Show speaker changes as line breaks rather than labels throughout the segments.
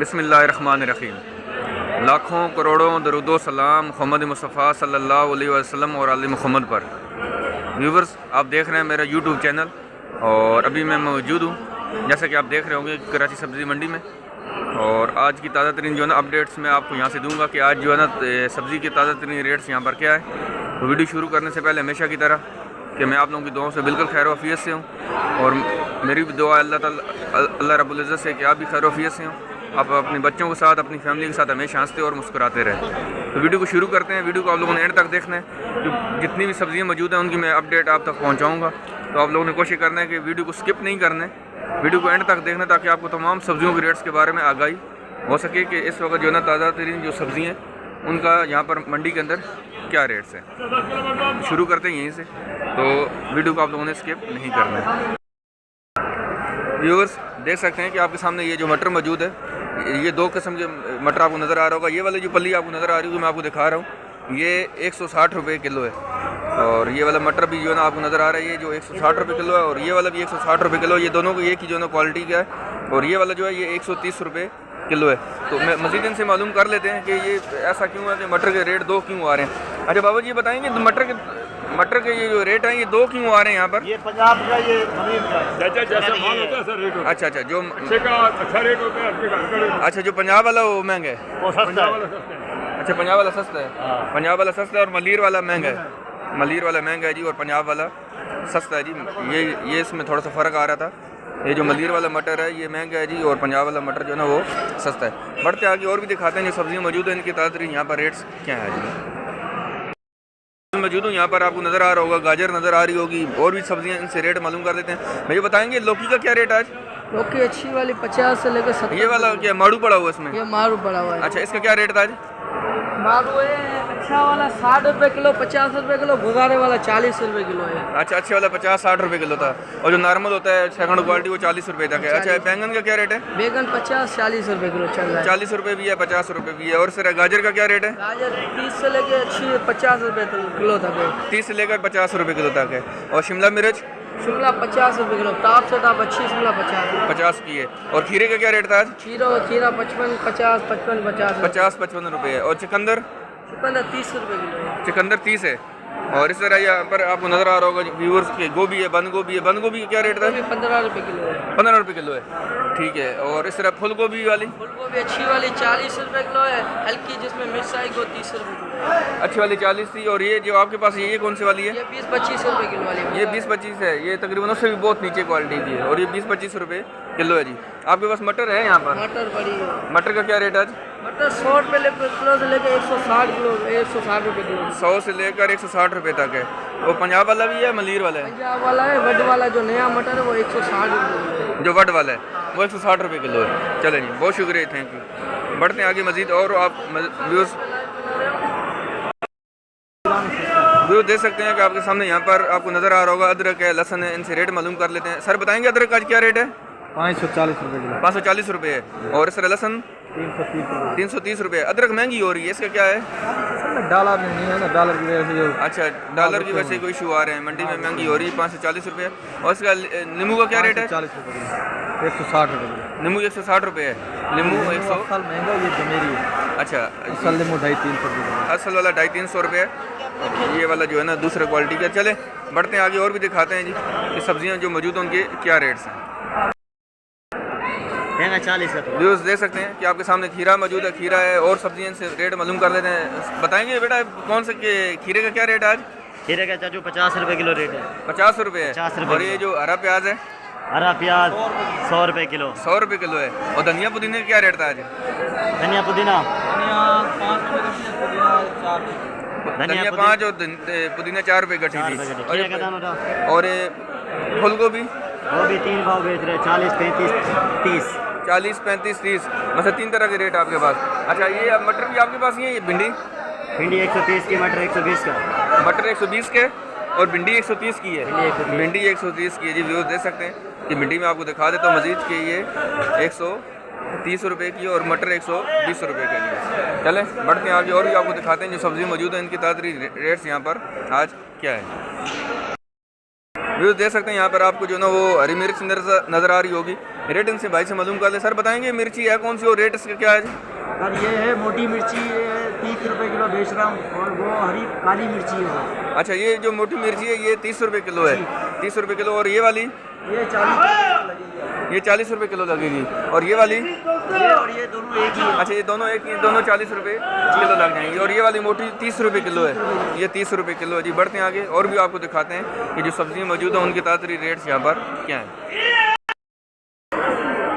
बिस्मिल्लाहिर्रहमानिर्रहीम। लाखों करोड़ों दरूदो सलाम मोहम्मद मुस्तफ़ा सल्लल्लाहु अलैहि वसल्लम और आले मोहम्मद पर। व्यूवर्स, आप देख रहे हैं मेरा यूट्यूब चैनल और अभी मैं मौजूद हूँ, जैसा कि आप देख रहे होंगे, कराची सब्ज़ी मंडी में। और आज की ताज़ा तरीन जो है ना अपडेट्स मैं आपको यहाँ से दूंगा कि आज जो है ना सब्ज़ी के ताज़ा तरीन रेट्स यहाँ पर क्या है। तो वीडियो शुरू करने से पहले हमेशा की तरह कि मैं आप लोगों की दुआओं से बिल्कुल खैर वफ़ियत से हूँ और मेरी भी दुआ अल्लाह रब्बुल इज़्ज़त से कि आप भी खैर वफ़ियत से हों, आप अपने बच्चों के साथ, अपनी फैमिली के साथ हमेशा हंसते और मुस्कुराते रहें। तो वीडियो को शुरू करते हैं। वीडियो को आप लोगों ने एंड तक देखना है। जो जितनी भी सब्ज़ियाँ मौजूद हैं उनकी मैं अपडेट आप तक पहुँचाऊँगा। तो आप लोगों ने कोशिश करना है कि वीडियो को स्किप नहीं करना है, वीडियो को एंड तक देखना, ताकि आपको तमाम सब्ज़ियों के रेट्स के बारे में आगाही हो सके कि इस वक्त जो है ना ताज़ा तरीन जो सब्ज़ी हैं उनका यहाँ पर मंडी के अंदर क्या रेट्स हैं। शुरू करते हैं यहीं से, तो वीडियो को आप लोगों ने स्किप नहीं करना है। व्यूअर्स, देख सकते हैं कि आपके सामने ये जो मटर मौजूद है, ये दो किस्म के मटर आपको नज़र आ रहा होगा। ये वाली जो पल्ली आपको नज़र आ रही है, मैं आपको दिखा रहा हूँ, ये 160 रुपये किलो है। और ये वाला मटर भी जो है ना आपको नज़र आ रहा है, ये जो 160 रुपये किलो है, और ये वाला भी 160 रुपये किलो। ये दोनों को एक ही जो है ना क्वालिटी का है। और ये वाला जो है ये 130 रुपये किलो है। तो मैं मज़ीद इनसे मालूम कर लेते हैं कि ये ऐसा क्यों है कि मटर के रेट दो क्यों आ रहे हैं। अच्छा बाबा जी, बताएंगे मटर के ये जो रेट हैं ये दो क्यों आ रहे हैं यहाँ पर?
ये पंजाब का, ये जमीन का,
जैसा माल होता है सर रेट होता है।
अच्छा, जो
अच्छा रेट होता है।
अच्छा, जो पंजाब वाला वो महंगा है,
वो सस्ता है।
अच्छा पंजाब वाला सस्ता है। पंजाब वाला सस्ता है और मलीर वाला महंगा है। मलीर वाला महंगा है जी और पंजाब वाला सस्ता है जी। ये इसमें थोड़ा सा फ़र्क आ रहा था। ये जो मलीर वाला मटर है ये महंगा है जी और पंजाब वाला मटर जो है ना वो सस्ता है। बढ़ते आगे और भी दिखाते हैं जो सब्ज़ियाँ मौजूद हैं, इनकी ताज़ा यहाँ पर रेट्स क्या है जी। मौजूद हूँ यहाँ पर, आपको नज़र आ रहा होगा गाजर नज़र आ रही होगी, और भी सब्जियाँ, इनसे रेट मालूम कर देते हैं। भैया बताएंगे लौकी का क्या रेट आज?
लौकी अच्छी वाली 50 से लेकर 70।
ये वाला क्या मारू पड़ा हुआ इसमें?
ये मारू पड़ा हुआ है।
अच्छा, इसका क्या रेट था आज?
मारू है अच्छा वाला 60 रुपये किलो, 50 रुपये किलो। गुजारे वाला 40 रुपये किलो है।
अच्छा, अच्छे वाला 50-60 रुपये किलो था, और जो नॉर्मल होता है सेकंड क्वालिटी वो 40 रुपये तक है। अच्छा, बैंगन का क्या रेट है?
बैगन 50-40 रुपये किलो चल रहा है।
40 रुपये भी है, 50 रुपये भी है। और सर गाजर का क्या रेट है?
गाजर 30 से लेकर अच्छी 50 रुपये किलो तक है।
30 से लेकर 50 रुपये किलो तक है। और शिमला मिर्च?
शिमला 50 रुपये किलो, टॉप से टॉप अच्छी शिमला
50 की है। और खीरे का क्या रेट था आज?
खीरा 55, 50, 55,
50-55 रुपये है। और चुकंदर?
30 रुपये किलो है।
चुकंदर 30 है। और इस तरह यहाँ पर आपको नज़र आ रहा होगा व्यूअर्स के गोभी है, बंद गोभी है। बंद गोभी का क्या रेट था?
15 रुपये किलो है।
15 रुपये किलो है, ठीक है। और इस तरह फूल गोभी वाली?
फूल गोभी अच्छी वाली 40 रुपये किलो है, हल्की जिसमें मिर्च आई वो 30 रुपये किलो है।
अच्छी वाली 40 थी। और ये जो आपके पास ये कौन सी वाली है?
ये 20-25 रुपये किलो वाली है।
ये 20-25 है। ये तकरीबन उससे भी बहुत नीचे क्वालिटी की है, और ये 20-25 रुपये किलो है जी। आपके पास मटर है यहाँ पर?
मटर बड़ी है।
मटर का क्या रेट है आज?
मटर 100 रुपये किलो से लेकर 160 किलो, 160 रुपये किलो।
100 से लेकर 160 रुपये तक है। वो पंजाब वाला भी है, मलीर वाला है?
पंजाब वाला है। वड वाला जो नया मटर है वो 160 रुपये।
जो वड वाला है वो 160 रुपये किलो है। चलें जी, बहुत शुक्रिया, थैंक यू। बढ़ते हैं आगे मजीद। और आप व्यूज़ देख सकते हैं कि आपके सामने यहाँ पर आपको नज़र आ रहा होगा अदरक है, लहसुन है, इनसे रेट मालूम कर लेते हैं। सर बताएंगे अदरक का क्या रेट है?
540 रुपये किलो।
540 रुपये है। और इस लहसुन 330 रुपये। अदरक महंगी हो रही है, इसका क्या है?
डॉलर में नहीं है ना, डॉलर की वजह से जो।
अच्छा, डॉलर की वजह से कोई इशू आ रहे हैं, मंडी में महंगी हो रही है। 540 रुपये। और इसका नींबू का क्या रेट है?
40 रुपये किलो, 160 रुपये किलो।
नींबू 160 रुपये है। नींबू 100
महंगा, ये जमेरी है।
अच्छा,
असल नींबू 250-300 रुपये।
असल वाला 250-300 रुपये है। ये वाला जो है ना दूसरे क्वालिटी का। चले बढ़ते हैं आगे और भी दिखाते हैं जी कि सब्जियां जो मौजूद हैं उनके क्या रेट्स हैं।
40 रुपये।
व्यूज़ देख सकते हैं कि आपके सामने खीरा मौजूद है, खीरा है, और सब्जियां से रेट मालूम कर लेते हैं। बताएंगे बेटा कौन से खीरे का क्या रेट है आज?
खीरे का चाचू 50 रुपये किलो रेट है।
50 रुपये है।
50 रुपये।
और ये जो हरा प्याज है?
हरा प्याज 100 रुपये किलो।
100 रुपये किलो है। और धनिया पुदीने का क्या रेट था आज?
धनिया पुदीना
धनिया 5 और पुदीना 4 रुपये गठी थी। और फूल गोभी?
वो भी 3 भाव बेच रहे हैं, 40, 35, 30।
40, 35, 30, मतलब 3 तरह के रेट आपके पास। अच्छा, ये मटर भी आपके पास ही है? ये भिंडी
130 की, मटर 120 का।
मटर 120 के और भिंडी 130 की है। भिंडी 130 की है जी। व्यूज़ देख सकते हैं कि भिंडी में आपको दिखा देता हूँ मजीद कि ये 130 रुपये की और मटर 120 रुपये के लिए। चलें बढ़ते हैं आगे और भी आपको दिखाते हैं जो सब्ज़ी मौजूद है, इनकी ताज़ा रेट्स यहाँ पर आज क्या है। व्यूज़ देख सकते हैं यहाँ पर आपको जो ना वो हरी मिर्च नज़र आ रही होगी। रेट इनसे भाई से मालूम कर ले। सर बताएंगे मिर्ची है कौन सी और रेट इसका क्या है?
सर ये है मोटी मिर्ची, ये 30 रुपए किलो बेच रहा हूँ, और वो हरी काली मिर्ची है।
अच्छा, ये जो मोटी मिर्ची है ये 30 रुपये किलो है। 30 रुपये किलो। और ये वाली?
ये 40 लगेगी।
ये 40 रुपये किलो लगेगी। और ये वाली?
ये और ये दोनों एक ही है।
अच्छा, ये दोनों एक ही, दोनों 40 रुपये किलो लग जाएंगी। और ये वाली मोटी 30 रुपये किलो है। ये 30 रुपये किलो है जी। बढ़ते हैं आगे और भी आपको दिखाते हैं कि जो सब्जियाँ मौजूद हैं उनके ताज़ा रेट्स यहाँ पर क्या हैं।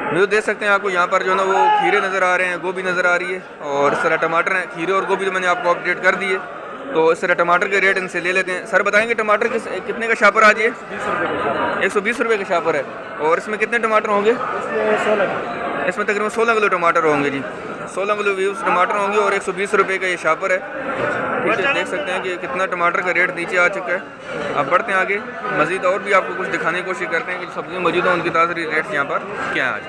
जो देख सकते हैं आपको यहाँ पर जो है ना वो खीरे नज़र आ रहे हैं, गोभी नज़र आ रही है, और इस तरह टमाटर हैं। खीरे और गोभी तो मैंने आपको अपडेट कर दिए। तो इस तरह टमाटर के रेट इनसे ले लेते हैं। सर बताएंगे टमाटर कितने का शापर आज ये? 120 रुपये का शापर है। और इसमें कितने टमाटर होंगे? इसमें तकरीबन 16 किलो टमाटर होंगे जी। 16 किलो व्यूज़ टमाटर होंगे और 120 रुपये का ये शापर है। ठीक है, देख सकते हैं कि कितना टमाटर का रेट नीचे आ चुका है। अब बढ़ते हैं आगे, मज़ीद और भी आपको कुछ दिखाने की कोशिश करते हैं कि सब्जियाँ मौजूद हैं उनकी ताज़ा रेट्स यहाँ पर क्या है आज।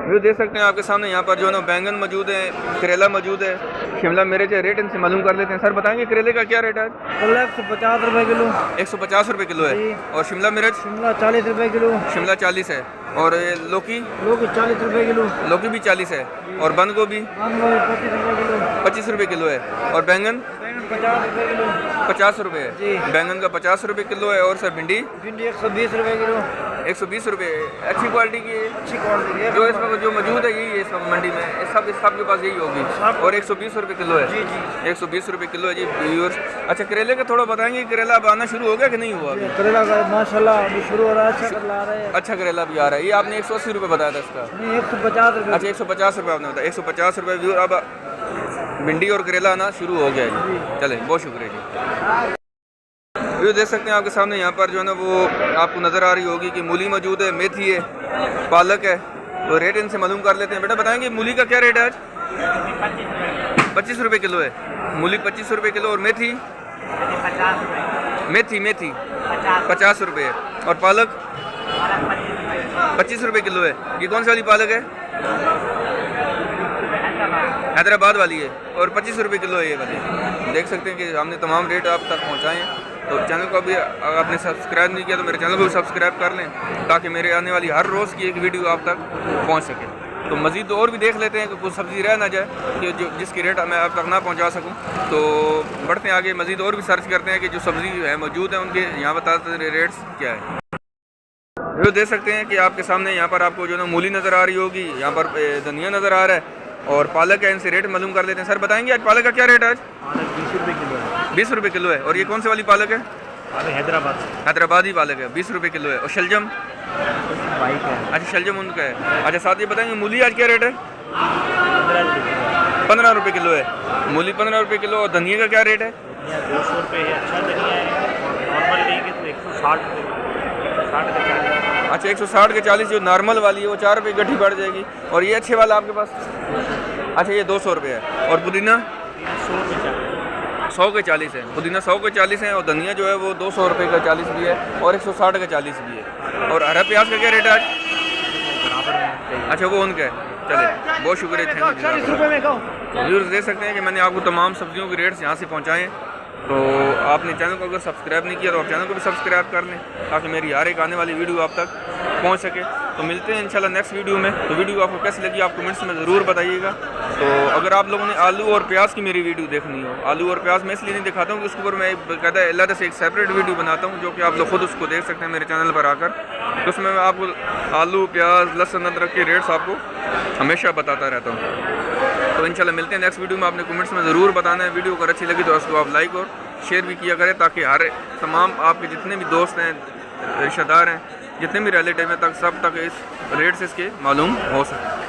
व्यू देख सकते हैं आपके सामने यहाँ पर जो है ना बैंगन मौजूद है, करेला मौजूद है, शिमला मिर्च है। रेट इनसे मालूम कर लेते हैं। सर बताएंगे करेले का क्या रेट है?
150 रुपए किलो।
150 रुपये किलो है। और शिमला मिर्च?
शिमला 40 रुपए किलो।
शिमला 40 है। और लौकी?
लौकी 40 रुपए किलो।
लौकी भी 40 है। और बंद गोभी?
25 रुपए किलो।
25 रुपये किलो है। और बैंगन?
50 रुपए किलो।
50 रुपये है बैंगन का। 50 रुपये किलो है। और सर भिंडी?
भिंडी 120 रुपए किलो।
120 रुपये। अच्छी क्वालिटी की है।
अच्छी क्वालिटी
जो इसमें जो मौजूद है यही है इसमें मंडी में, सब के पास यही होगी। और 120 रुपये किलो है।
जी जी
120 रुपये किलो है जी व्यूअर्स। अच्छा, करेले का थोड़ा बताएंगे, करेला अब आना शुरू हो गया कि नहीं हुआ अभी?
करेला का माशाल्लाह अभी शुरू हो रहा है। अच्छा करेला आ रहा है।
अच्छा करेला भी आ रहा है। ये आपने 180 रुपये बताया था इसका?
नहीं 150 रुपए।
अच्छा 150 रुपये आपने बताया। 150 रुपये व्यूअर। अब भिंडी और करेला आना शुरू हो गया है जी। चले, बहुत शुक्रिया जी। ये देख सकते हैं आपके सामने यहाँ पर जो है ना वो आपको नज़र आ रही होगी कि मूली मौजूद है, मेथी है, पालक है। तो रेट इनसे मालूम कर लेते हैं। बेटा बताएंगे मूली का क्या रेट है आज? 25 रुपये किलो है मूली। 25 रुपये किलो। और मेथी? मेथी 50 रुपये है। और पालक? 25 रुपये किलो है। ये कौन सी वाली पालक है? हैदराबाद वाली है। और 25 रुपये किलो है ये वाली। देख सकते हैं कि हमने तमाम रेट आप तक पहुँचाए हैं। तो चैनल को अभी अगर आपने सब्सक्राइब नहीं किया तो मेरे चैनल को भी सब्सक्राइब कर लें, ताकि मेरे आने वाली हर रोज़ की एक वीडियो आप तक पहुंच सके। तो मज़ीद और भी देख लेते हैं कि कुछ सब्ज़ी रह ना जाए कि जो जिसकी रेट मैं आप तक ना पहुंचा सकूं। तो बढ़ते हैं आगे, मज़ीद और भी सर्च करते हैं कि जो सब्ज़ी है मौजूद है उनके यहाँ बताते रेट्स क्या है। जो देख सकते हैं कि आपके सामने यहाँ पर आपको जो ना मूली नज़र आ रही होगी, यहाँ पर धनिया नज़र आ रहा है, और पालक है। इनसे रेट मालूम कर लेते हैं। सर बताएंगे आज पालक का क्या रेट है आज?
20 रुपए किलो है।
20 रुपये किलो है। और ये कौन सी वाली पालक है? हैदराबादी पालक है। 20 रुपये किलो है। और शलजम?
बाइक है।
अच्छा शलजम उनका है। अच्छा साथ ये बताएंगे मूली आज क्या रेट है? 15 रुपये किलो है मूली। 15 रुपये किलो। और धनिया का क्या रेट है?
200 रुपये है। अच्छा धनिया है। नॉर्मल लेंगे तो 160 रुपये। 160 का 40।
अच्छा 160 के 40। जो नॉर्मल वाली है वो 4 रुपये गड्ढी बढ़ जाएगी। और ये अच्छे वाला आपके पास? अच्छा ये 200 रुपये है। और पुदीना? 100 के 40 है। पुदीना 100 के 40 है। और धनिया जो है वो 200 रुपये का 40 भी है और 160 का 40 भी है। और हरा प्याज का क्या रेट है आज? अच्छा वो उनका है। चले, बहुत शुक्रिया, थैंक यू।
40 रुपये में कहो।
व्यूअर्स देख सकते हैं कि मैंने आपको तमाम सब्जियों के रेट्स यहाँ से पहुँचाए हैं। तो आपने चैनल को अगर सब्सक्राइब नहीं किया तो आप चैनल को भी सब्सक्राइब कर लें, ताकि मेरी हर एक आने वाली वीडियो आप तक पहुंच सके। तो मिलते हैं इंशाल्लाह नेक्स्ट वीडियो में। तो वीडियो आपको कैसी लगी आप कमेंट्स में ज़रूर बताइएगा। तो अगर आप लोगों ने आलू और प्याज की मेरी वीडियो देखनी हो, आलू और प्याज मैं इसलिए नहीं दिखाता हूँ कि उसके ऊपर मैं कहता है अलग से एक सेपरेट वीडियो बनाता हूँ, जो कि आप लोग खुद उसको देख सकते हैं मेरे चैनल पर आकर। तो उसमें मैं आपको आलू, प्याज, लहसुन, अदरक के रेट्स आपको हमेशा बताता रहता हूँ। तो इंशाल्लाह मिलते हैं नेक्स्ट वीडियो में। आपने कमेंट्स में ज़रूर बताना है। वीडियो अगर अच्छी लगी तो उसको आप लाइक और शेयर भी किया करें, ताकि हर तमाम आपके जितने भी दोस्त हैं, रिश्तेदार हैं, जितने भी रिलेटिव हैं तक सब तक इस रेट्स इसके मालूम हो सके।